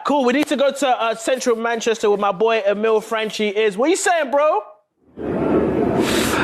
Cool, we need to go to central Manchester with my boy Emil Franchi is. What are you saying, bro?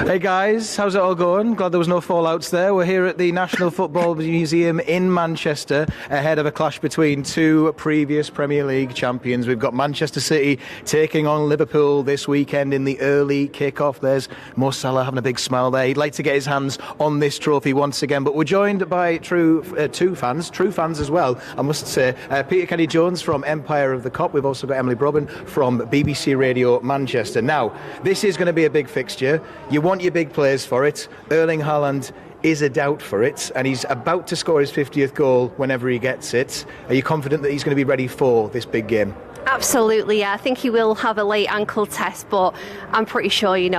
Hey guys, how's it all going? Glad there was no fallouts there. We're here at the National Football Museum in Manchester ahead of a clash between two previous Premier League champions. We've got Manchester City taking on Liverpool this weekend in the early kick-off. There's Mo Salah having a big smile there. He'd like to get his hands on this trophy once again, but we're joined by true fans as well, I must say. Peter Kenny-Jones from Empire of the Cop. We've also got Emily Brobin from BBC Radio Manchester. Now, this is going to be a big fixture. You want your big players for it. Erling Haaland is a doubt for it, and he's about to score his 50th goal whenever he gets it. Are you confident that he's going to be ready for this big game? Absolutely, yeah. I think he will have a late ankle test, but I'm pretty sure, he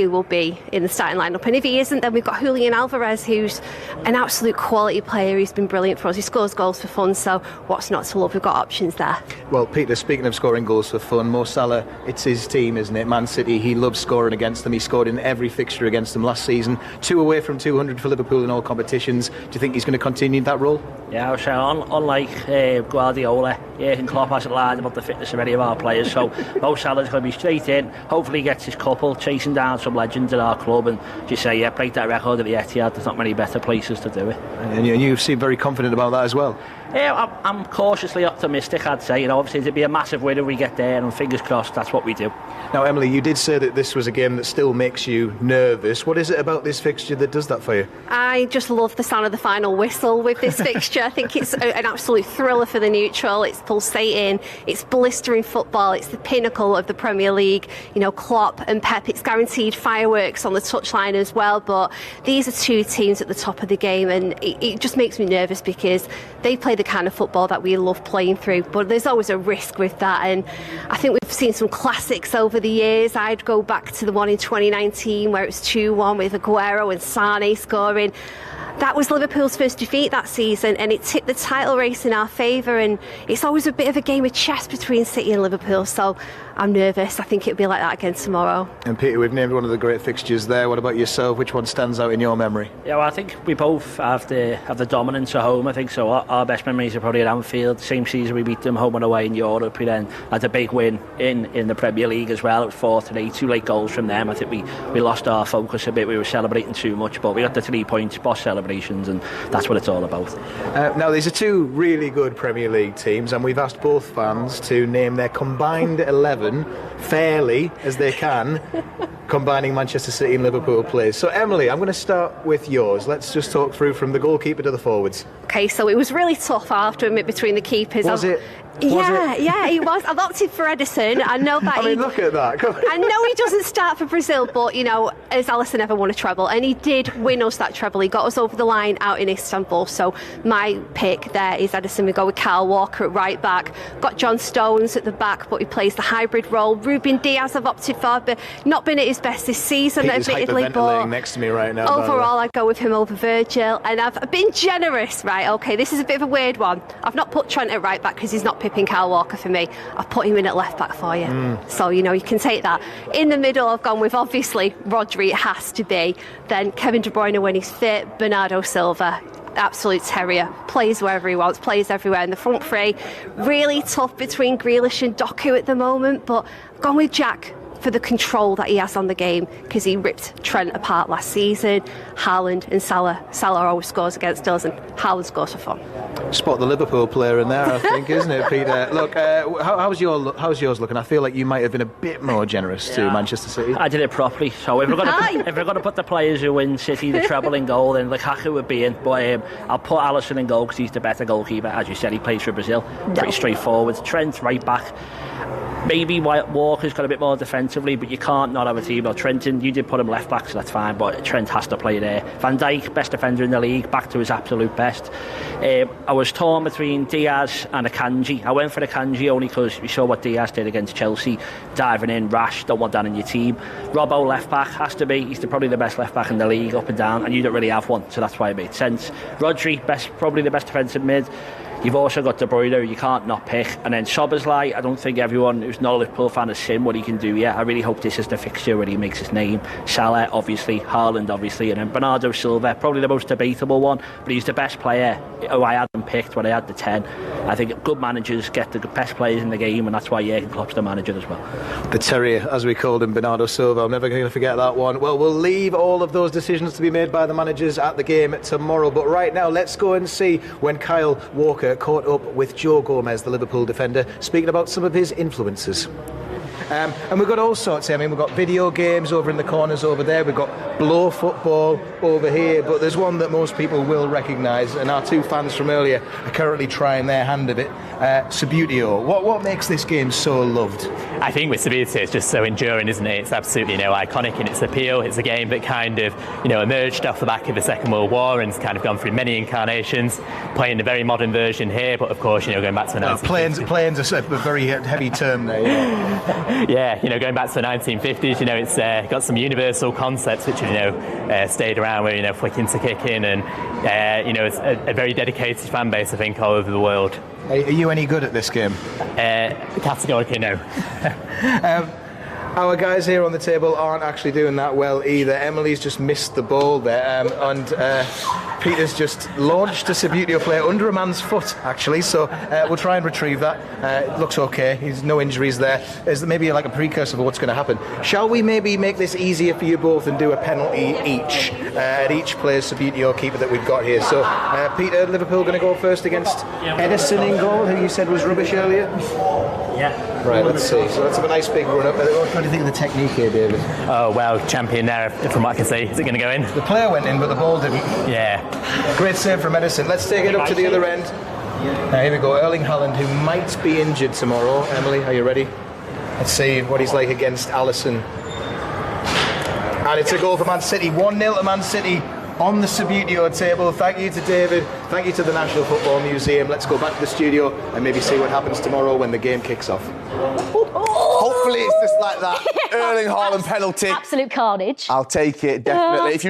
will be in the starting lineup. And if he isn't, then we've got Julian Alvarez, who's an absolute quality player. He's been brilliant for us. He scores goals for fun, so what's not to love? We've got options there. Well, Peter, speaking of scoring goals for fun, Mo Salah, it's his team, isn't it? Man City, he loves scoring against them. He scored in every fixture against them last season. 2 away from 200 for Liverpool in all competitions. Do you think he's going to continue that role? Yeah, I was saying, unlike Guardiola, Jurgen Klopp hasn't lied about the fitness of any of our players, so Mo Salah's going to be straight in. Hopefully he gets his couple, chasing down some legends in our club, and just say, break that record at the Etihad. There's not many better places to do it. And you seem very confident about that as well. Yeah, I'm cautiously optimistic, I'd say. Obviously it'd be a massive win if we get there, and fingers crossed, that's what we do. Now, Emily, you did say that this was a game that still makes you nervous. What is it about this fixture that does that for you? I just love the sound of the final whistle with this fixture. I think it's an absolute thriller for the neutral. It's pulsating, it's blistering football, it's the pinnacle of the Premier League. Klopp and Pep, it's guaranteed fireworks on the touchline as well, but these are two teams at the top of the game, and it just makes me nervous because they play the kind of football that we love playing through, but there's always a risk with that, and I think we've seen some classics over the years. I'd go back to the one in 2019 where it was 2-1 with Aguero and Sane scoring. That was Liverpool's first defeat that season, and it tipped the title race in our favour, and it's always a bit of a game of chess between City and Liverpool, so I'm nervous. I think it'll be like that again tomorrow. And Peter, we've named one of the great fixtures there. What about yourself? Which one stands out in your memory? Yeah, well, I think we both have the dominance at home. I think so. Our best memories are probably at Anfield. Same season we beat them home and away in Europe. We then had a big win in the Premier League as well. It was 4-3, 2 late goals from them. I think we lost our focus a bit. We were celebrating too much, but we got the 3 points, boss celebrations, and that's what it's all about. Now, these are two really good Premier League teams, and we've asked both fans to name their combined 11 fairly as they can, combining Manchester City and Liverpool players. So, Emily, I'm going to start with yours. Let's just talk through from the goalkeeper to the forwards. Okay, so it was really tough, I have to admit, between the keepers. Was it? Yeah, he was. I've opted for Edison. I know that. Look at that. Come on. I know he doesn't start for Brazil, but has Alisson ever won a treble? And he did win us that treble. He got us over the line out in Istanbul. So my pick there is Edison. We go with Kyle Walker at right back. Got John Stones at the back, but he plays the hybrid role. Ruben Diaz I've opted for, but not been at his best this season. Peter's hyperventilating next to me right now. Overall, I'd go with him over Virgil, and I've been generous. Right? Okay, this is a bit of a weird one. I've not put Trent at right back because he's not pipping Kyle Walker for me. I've put him in at left back for you. So, you can take that. In the middle, I've gone with, obviously, Rodri, it has to be. Then Kevin De Bruyne when he's fit, Bernardo Silva. Absolute terrier, plays wherever he wants, plays everywhere in the front three. Really tough between Grealish and Doku at the moment, but I've gone with Jack for the control that he has on the game, because he ripped Trent apart last season. Haaland and Salah always scores against us, and Haaland scores for fun. Spot the Liverpool player in there, I think, isn't it, Peter? Look, how's yours looking? I feel like you might have been a bit more generous to Manchester City. I did it properly. So if we're going to put the players who win City the treble in goal, then Lukaku would be in. But I'll put Alisson in goal because he's the better goalkeeper. As you said, he plays for Brazil. Pretty straightforward. Trent right back. Maybe Walker's got a bit more defensively, but you can't not have a team. Well, Trenton, you did put him left back, so that's fine, but Trent has to play there. Van Dijk, best defender in the league, back to his absolute best. I was torn between Diaz and Akanji. I went for Akanji only because we saw what Diaz did against Chelsea, diving in, rash, don't want that in your team. Robbo left back, has to be. He's probably the best left back in the league, up and down, and you don't really have one, so that's why it made sense. Rodri, probably the best defensive mid. You've also got De Bruyne, who you can't not pick, and then Szoboszlai. I don't think everyone who's not a Liverpool fan has seen what he can do yet. I really hope this is the fixture where he makes his name. Salah, obviously, Haaland, obviously, and then Bernardo Silva, probably the most debatable one, but he's the best player who I hadn't picked when I had the 10. I think good managers get the best players in the game, and that's why Jurgen Klopp's the manager as well. The terrier, as we called him, Bernardo Silva. I'm never going to forget that one. Well, we'll leave all of those decisions to be made by the managers at the game tomorrow. But right now, let's go and see when Kyle Walker caught up with Joe Gomez, the Liverpool defender, speaking about some of his influences. And we've got all sorts. I mean, we've got video games over in the corners over there. We've got blow football over here. But there's one that most people will recognise, and our two fans from earlier are currently trying their hand at it. Subbuteo. What makes this game so loved? I think with Subbuteo, it's just so enduring, isn't it? It's absolutely iconic in its appeal. It's a game that kind of emerged off the back of the Second World War and has kind of gone through many incarnations. Playing a very modern version here, but of course, going back to the 1950s. Plane's a very heavy term there. Yeah, going back to the 1950s, it's got some universal concepts which have, stayed around where, flicking to kicking and, it's a very dedicated fan base, I think, all over the world. Are you any good at this game? Categorically, no. Our guys here on the table aren't actually doing that well either. Emily's just missed the ball there, and Peter's just launched a Subbuteo player under a man's foot, actually, so we'll try and retrieve that. It looks okay, there's no injuries there. There's maybe like a precursor of what's going to happen. Shall we maybe make this easier for you both and do a penalty each at each player's Subbuteo keeper that we've got here? So, Peter, Liverpool going to go first against Edison in goal, who you said was rubbish earlier? Yeah. Right, let's see. So let's have a nice big run up. What do you think of the technique here, David? Oh, well, champion there, from what I can see. Is it going to go in? The player went in, but the ball didn't. Yeah. Great save from Edison. Let's take it up to the other end. Here we go. Erling Haaland, who might be injured tomorrow. Emily, are you ready? Let's see what he's like against Alisson. And it's a goal for Man City. 1-0 to Man City on the Subbuteo table. Thank you to David. Thank you to the National Football Museum. Let's go back to the studio and maybe see what happens tomorrow when the game kicks off. Hopefully it's just like that. Erling Haaland penalty. Absolute carnage. I'll take it, definitely. If you're not